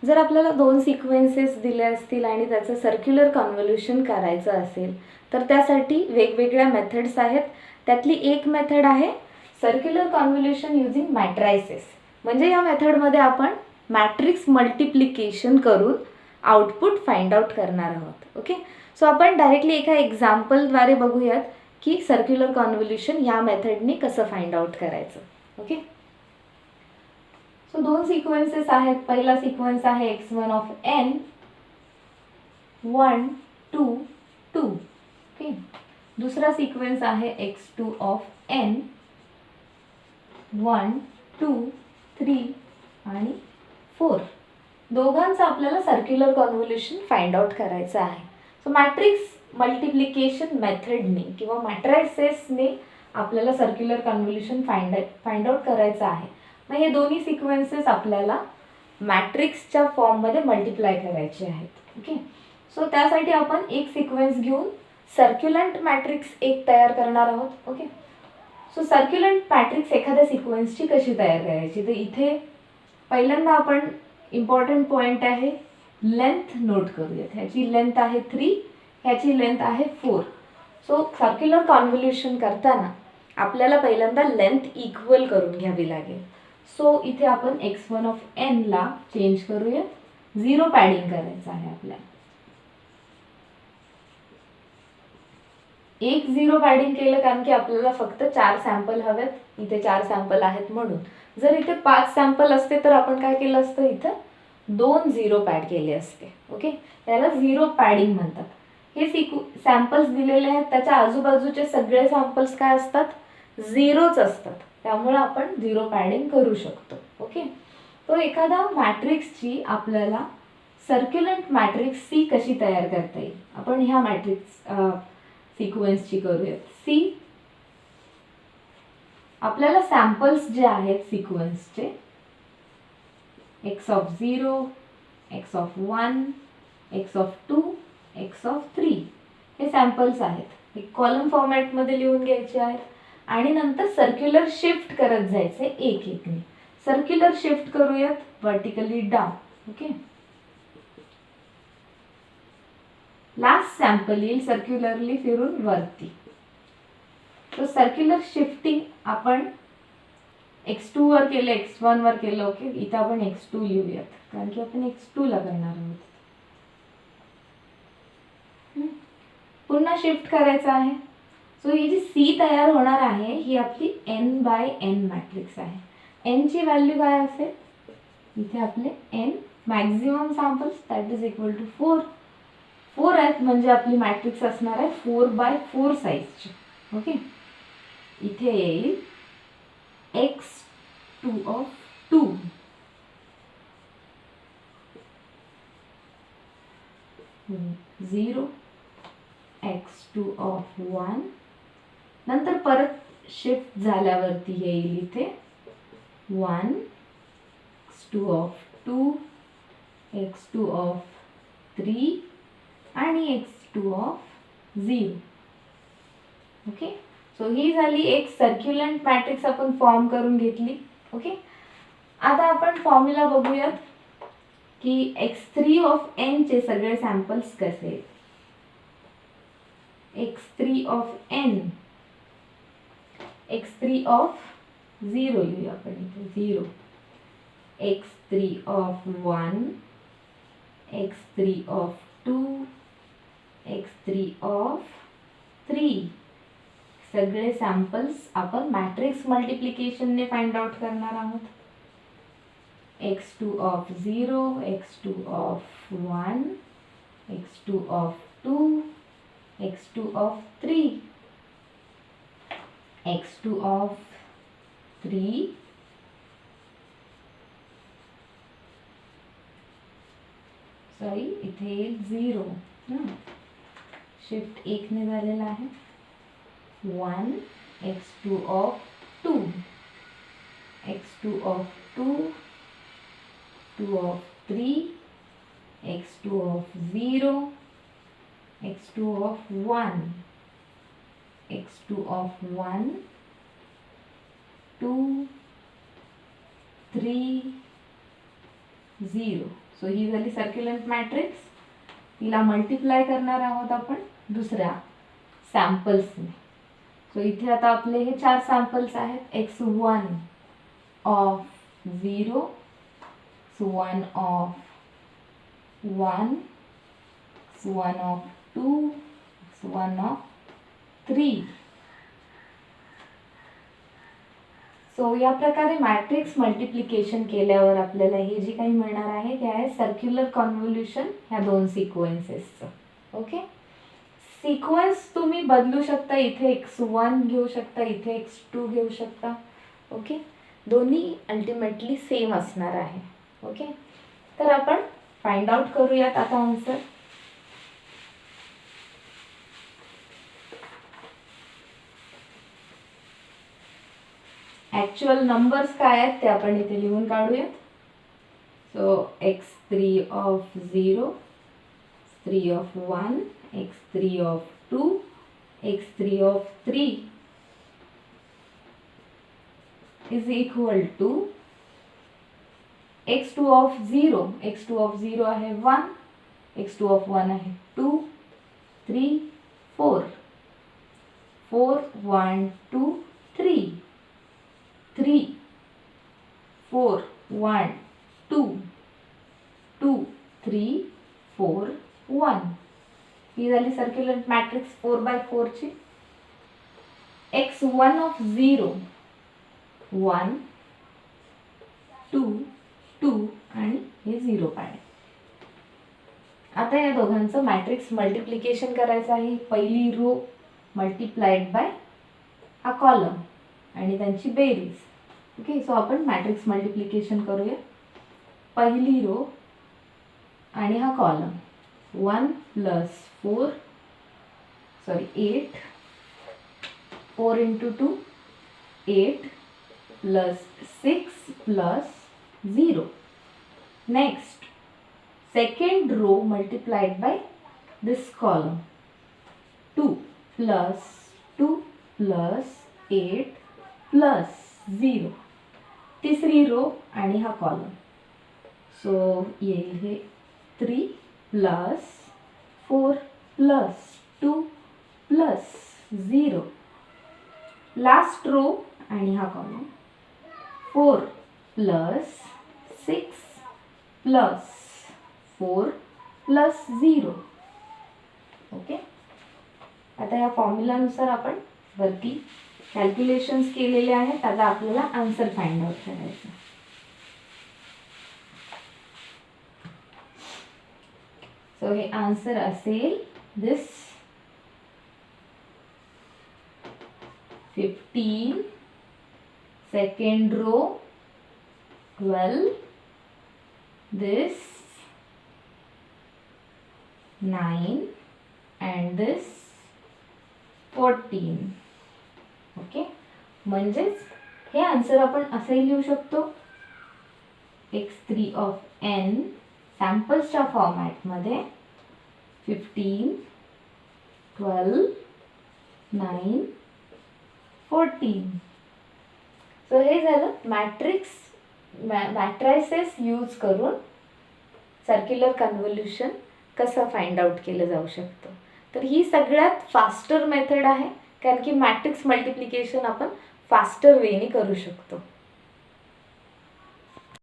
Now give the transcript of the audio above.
जर आपल्याला दोन सिक्वेन्सेस दिले असतील आणि त्याचं सर्क्युलर कॉन्व्होल्युशन करायचं असेल तर त्यासाठी वेगवेगळ्या मेथड्स आहेत. त्यातली एक मेथड आहे सर्क्युलर कॉन्व्होल्युशन युजिंग मॅट्रायसेस. म्हणजे या मेथडमध्ये आपण मॅट्रिक्स मल्टिप्लिकेशन करून आउटपुट फाइंड आउट करणार आहोत. ओके, सो आपण डायरेक्टली एका एक्झाम्पलद्वारे बघूयात की सर्क्युलर कॉन्व्होल्युशन ह्या मेथडने कसं फाइंड आउट करायचं. ओके, सो दोन सिक्वेन्सेस आहेत. पहिला सिक्वेन्स आहे x1 ऑफ n 1 2 2. ओके, दुसरा सिक्वेन्स आहे x2 ऑफ n 1 2 3 आणि 4. दोघांचं आपल्याला सर्क्युलर कॉन्व्होल्युशन फाइंड आउट करायचं आहे. सो मॅट्रिक्स मल्टिप्लिकेशन मेथडने किंवा मॅट्रायसेसने आपल्याला सर्क्युलर कॉन्व्होल्युशन फाइंड आउट करायचं आहे. मग हे दोन्ही सिक्वेन्सेस आपल्याला मॅट्रिक्सच्या फॉर्ममध्ये मल्टिप्लाय करायचे आहेत. ओके, सो त्यासाठी आपण एक सिक्वेन्स घेऊन सर्क्युलंट मॅट्रिक्स एक तयार करणार आहोत. ओके, सो सर्क्युलंट मॅट्रिक्स एखाद्या सिक्वेन्सची कशी तयार करायची, तर इथे पहिल्यांदा आपण इम्पॉर्टंट पॉईंट आहे लेंथ नोट करूयात. ह्याची लेंथ आहे 3, ह्याची लेंथ आहे 4. सो सर्क्युलर कॉन्व्होल्युशन करताना आपल्याला पहिल्यांदा लेंथ इक्वल करून घ्यावी लागेल. सो इथे आपण x1 ऑफ n ला चेंज करूया. 0 पॅडिंग करायचं आहे आपल्याला. एक 0 पॅडिंग केलं कारण की आपल्याला फक्त 4 सॅम्पल हवेत. इथे 4 सॅम्पल आहेत म्हणून. जर इथे 5 सॅम्पल असते तर आपण काय केलं असतं, इथं 2 0 पॅड केले असते. ओके, त्याला 0 पॅडिंग म्हणतात. हे सॅम्पल्स दिलेले आहेत, त्याच्या आजूबाजूचे सगळे सॅम्पल्स काय असतात, 0च असतात. त्यामुळे आपण 0 पॅडिंग करू शकतो. ओके, तो एखादा मॅट्रिक्सची आपल्याला सर्क्युलंट मॅट्रिक्स सी कशी तयार करता येईल आपण ह्या मॅट्रिक्स सिक्वेन्सची करूयात. सी आपल्याला सॅम्पल्स जे आहेत सिक्वेन्सचे x of 0 x of 1 x of 2 x of 3 हे सॅम्पल्स आहेत. हे कॉलम फॉर्मॅटमध्ये लिहून घ्यायचे आहेत आणि नंतर सर्क्युलर शिफ्ट करत जायचे एक एकने. सर्क्युलर शिफ्ट करूयात vertically down. Okay, last sample येईल सर्क्युलरली फिरून वरती. तो सर्क्युलर शिफ्टिंग आपण x2 वर केलं, x1 वर केलं. ओके, इथं आपण x2 लिहूयात कारण की आपण x2 ला करणार आहोत. पुन्हा शिफ्ट करायचं आहे. सो ही जी सी तयार होणार आहे ही आपली n/n मॅट्रिक्स आहे. n ची व्हॅल्यू काय असेल, इथे आपले n maximum samples that is equal to 4. 4 आहेत म्हणजे आपली मॅट्रिक्स असणार आहे 4/4 साईजची. ओके, इथे येईल x2 ऑफ 2 0 x2 ऑफ 1. नंतर परत शिफ्ट झाल्यावरती येईल इथे 1 x2 ऑफ 2 x2 ऑफ 3 आणि x2 ऑफ 0. ओके, सो ही झाली एक सर्क्युलंट मॅट्रिक्स आपण फॉर्म करून घेतली. ओके, आता आपण फॉर्म्युला बघूयात की x3 ऑफ n चे सगळे सॅम्पल्स कसे आहेत. x3 of n x3 of 0 लिहूया आपण इथे 0 x3 of 1 x3 of 2 x3 of 3. सगळे सॅम्पल्स आपण मॅट्रिक्स मल्टिप्लिकेशनने फाइंड आउट करणार आहोत. x2 of 0 x2 of 1 x2 of 2 x2 of 3 x2 of 3 sorry इथे 0 शिफ्ट 1 ने झालेला आहे. 1 x2 of 2 x2 of 2 2 of 3 x2 of 0 x2 of 1 x2 of 1 2 3 0. So ही झाली सर्क्युलंट मॅट्रिक्स. तिला मल्टिप्लाय करणार आहोत आपण दुसऱ्या सॅम्पल्सने. सो इथे आता आपले हे 4 सॅम्पल्स आहेत. x1 of 0, x1 of 1, x1 of 2, x1 of 3. So या प्रकारे मॅट्रिक्स मल्टिप्लिकेशन केल्यावर आपल्याला हे जे काही मिळणार आहे ते आहे सर्क्युलर कॉन्व्होल्युशन ह्या 2 सिक्वेन्सेसचं. ओके. सिक्वेन्स तुम्ही बदलू शकता. इथे x1 घेऊ शकता, इथे x2 घेऊ शकता. ओके. दोन्ही अल्टिमेटली सेम असणार आहे. ओके. तर आपण फाइंड आउट करूयात आता आन्सर. ॲक्च्युअल नंबर्स काय आहेत ते आपण इथे लिहून काढूयात. So x3 of 0, x3 of 1, x3 of 2, x3 of 3 is equal to x2 of 0. x2 of 0 आहे 1, x2 ऑफ 1 आहे 2, 3, 4. 4, 1, 2, 3. 3, 4, 1, 2, 2, 3, 4, 1. ही झाली सर्क्युलंट मॅट्रिक्स 4x4 ची. x1 ऑफ 0, 1, 2, 2 आणि हे 0 पाहिजे. आता या दोघांचं मॅट्रिक्स मल्टिप्लिकेशन करायचं आहे. पहिली रो मल्टिप्लाइड बाय हा कॉलम आणि त्यांची बेरीज. ओके. सो आपण मॅट्रिक्स मल्टिप्लिकेशन करूया. पहिली रो आणि हा column 1 plus 4 8 4 into 2 8 plus 6 plus 0. Next second row multiplied by this column 2 plus 2 plus 8 plus 0. तिसरी रो आणि हा कॉलम. सो येईल हे 3 plus 4 plus 2 plus 0. Last row आणि हा column 4 plus 6 plus 4 plus 0. Okay. आता या फॉर्म्युलानुसार आपण वरती कॅल्क्युलेशन्स केलेले आहेत. आता आपल्याला आन्सर फाइंड आउट करायचं. सो हे आन्सर असेल this 15, second row 12, this 9 and this 14. Okay. म्हणजेच हे आन्सर आपण असे लिहू शकतो x3 ऑफ n सॅम्पल्सच्या फॉर्मॅटमध्ये 15, 12, 9, 14. सो हे झालं मॅट्रायसेस यूज करून सर्क्युलर कन्व्होल्युशन कसं फाइंड आउट केलं जाऊ शकतं. तर ही सगळ्यात फास्टर मेथड आहे कारण की मॅट्रिक्स मल्टिप्लिकेशन आपण फास्टर वेने करू शकतो.